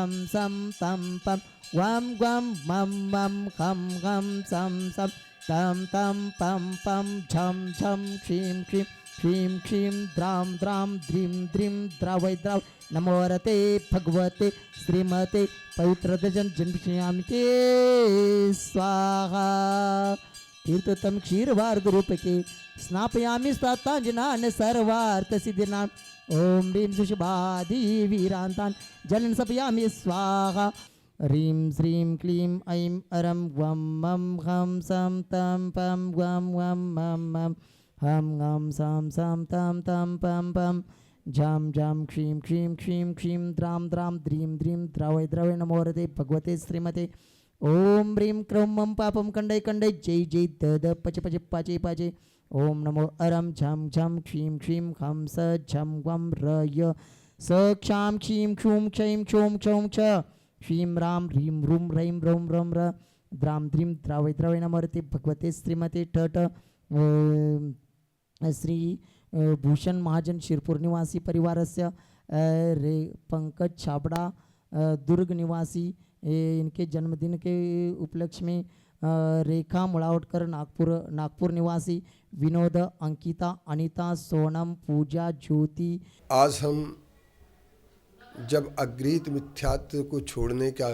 खम सम तम पम वम वम मम मम खम खम सम सम तम तम पम पम झम झम क्षीम क्षीम क्षीम क्षीम द्राम द्राम ध्रीम ध्रीम द्रावय द्राव नमो रते भगवते श्रीमते पवित्र दजन जन्मयामि ते स्वाहा तीर्थोत्तम क्षीरवार्ध रूप के स्नापयामि स्तांजनान सर्वार्थ सिद्धिनाम ओम ह्रीं सुषुभादि वीरांतान जलन सपयामि स्वाहा ह्रीं श्रीं क्लीं ऐं अरं वं मं खं सं तं पं वं वं मं मं हं गं सं सं तं तं पं पं झं झं क्षीं क्षीं क्षीं क्षीं द्रां द्रां ध्रीं ध्रीं द्रवय द्रवय नमो रते भगवते श्रीमते ओम ह्रीं क्रों मं पापं खण्डय खण्डय जय जय द द पच पच पाचे पाचे ओम नमो अरं झं झं क्षीं क्षीं खं स झं वं र य स क्षां क्षीं क्षूं क्षैं क्षौं क्षौं छ क्षीं राम ह्रीं रूं रैं रौं रं र द्रां द्रीं द्रावय द्रवय नमो रते भगवते श्रीमते ट श्री भूषण महाजन शिरपुर निवासी परिवारस्य रे पंकज छाबड़ा दुर्ग निवासी इनके जन्मदिन के उपलक्ष्य में रेखा मुड़ावटकर नागपुर निवासी विनोद अंकिता अनीता सोनम पूजा ज्योति। आज हम जब अगृहीत मिथ्यात्व को छोड़ने का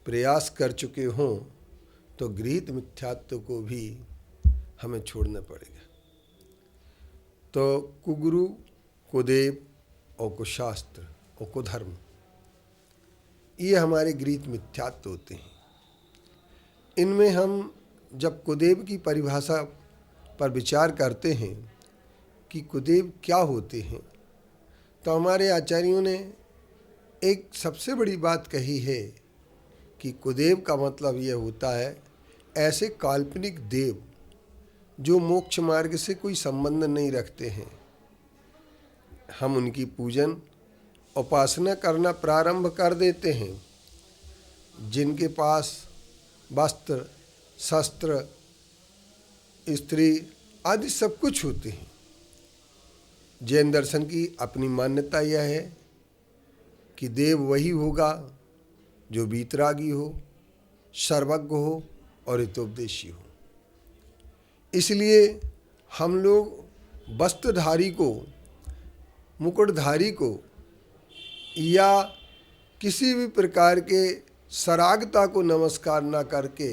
प्रयास कर चुके हों तो गृहीत मिथ्यात्व को भी हमें छोड़ना पड़ेगा। तो कुगुरु कुदेव और कुशास्त्र और कुधर्म ये हमारे गृहीत मिथ्यात्व होते हैं। इनमें हम जब कुदेव की परिभाषा पर विचार करते हैं कि कुदेव क्या होते हैं तो हमारे आचार्यों ने एक सबसे बड़ी बात कही है कि कुदेव का मतलब यह होता है ऐसे काल्पनिक देव जो मोक्ष मार्ग से कोई संबंध नहीं रखते हैं। हम उनकी पूजन उपासना करना प्रारंभ कर देते हैं। जिनके पास वस्त्र शस्त्र स्त्री आदि सब कुछ होते हैं। जैन दर्शन की अपनी मान्यता यह है कि देव वही होगा जो वीतरागी हो, सर्वज्ञ हो और हितोपदेशी हो। इसलिए हम लोग वस्त्रधारी को, मुकुटधारी को या किसी भी प्रकार के सरागता को नमस्कार न करके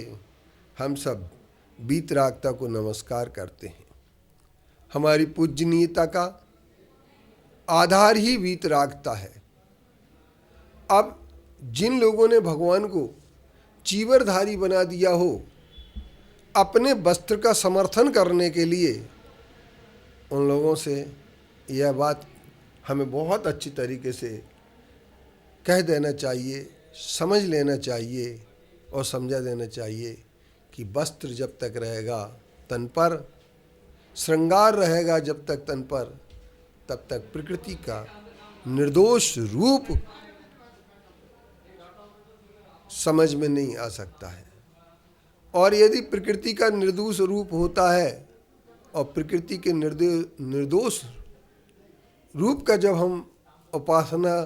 हम सब वीतरागता को नमस्कार करते हैं। हमारी पूजनीयता का आधार ही वीतरागता है। अब जिन लोगों ने भगवान को चीवरधारी बना दिया हो अपने वस्त्र का समर्थन करने के लिए, उन लोगों से यह बात हमें बहुत अच्छी तरीके से कह देना चाहिए, समझ लेना चाहिए और समझा देना चाहिए कि वस्त्र जब तक रहेगा तन पर, श्रृंगार रहेगा जब तक तन पर, तब तक प्रकृति का निर्दोष रूप समझ में नहीं आ सकता है। और यदि प्रकृति का निर्दोष रूप होता है और प्रकृति के निर्दोष रूप का जब हम उपासना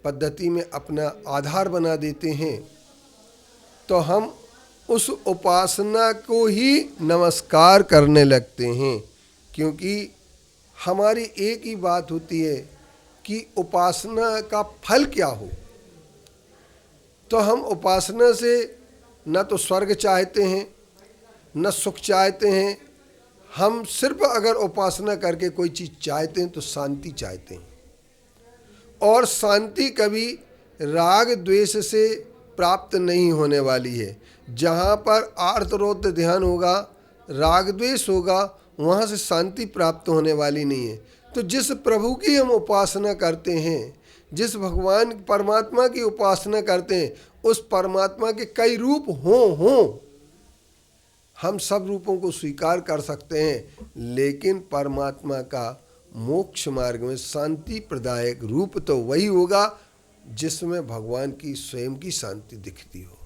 पद्धति में अपना आधार बना देते हैं तो हम उस उपासना को ही नमस्कार करने लगते हैं। क्योंकि हमारी एक ही बात होती है कि उपासना का फल क्या हो। तो हम उपासना से न तो स्वर्ग चाहते हैं न सुख चाहते हैं। हम सिर्फ अगर उपासना करके कोई चीज़ चाहते हैं तो शांति चाहते हैं। और शांति कभी राग द्वेष से प्राप्त नहीं होने वाली है। जहाँ पर आर्तरोध ध्यान होगा, राग द्वेष होगा, वहाँ से शांति प्राप्त होने वाली नहीं है। तो जिस प्रभु की हम उपासना करते हैं, जिस भगवान परमात्मा की उपासना करते हैं, उस परमात्मा के कई रूप हों हम सब रूपों को स्वीकार कर सकते हैं, लेकिन परमात्मा का मोक्ष मार्ग में शांति प्रदायक रूप तो वही होगा जिसमें भगवान की स्वयं की शांति दिखती हो।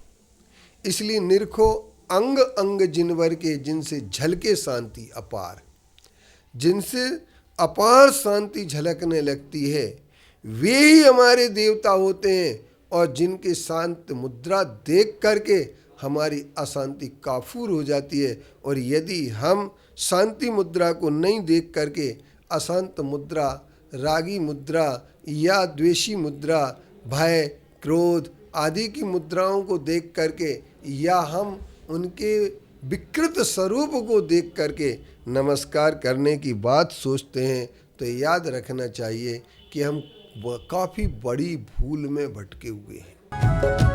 इसलिए निरखो अंग अंग जिनवर के, जिनसे झलके शांति अपार, जिनसे अपार शांति झलकने लगती है, वे ही हमारे देवता होते हैं, और जिनके शांत मुद्रा देख करके हमारी अशांति काफूर हो जाती है। और यदि हम शांति मुद्रा को नहीं देख करके अशांत मुद्रा, रागी मुद्रा या द्वेषी मुद्रा, भय, क्रोध आदि की मुद्राओं को देख करके, या हम उनके विकृत स्वरूप को देख करके नमस्कार करने की बात सोचते हैं, तो याद रखना चाहिए कि हम काफ़ी बड़ी भूल में भटके हुए हैं।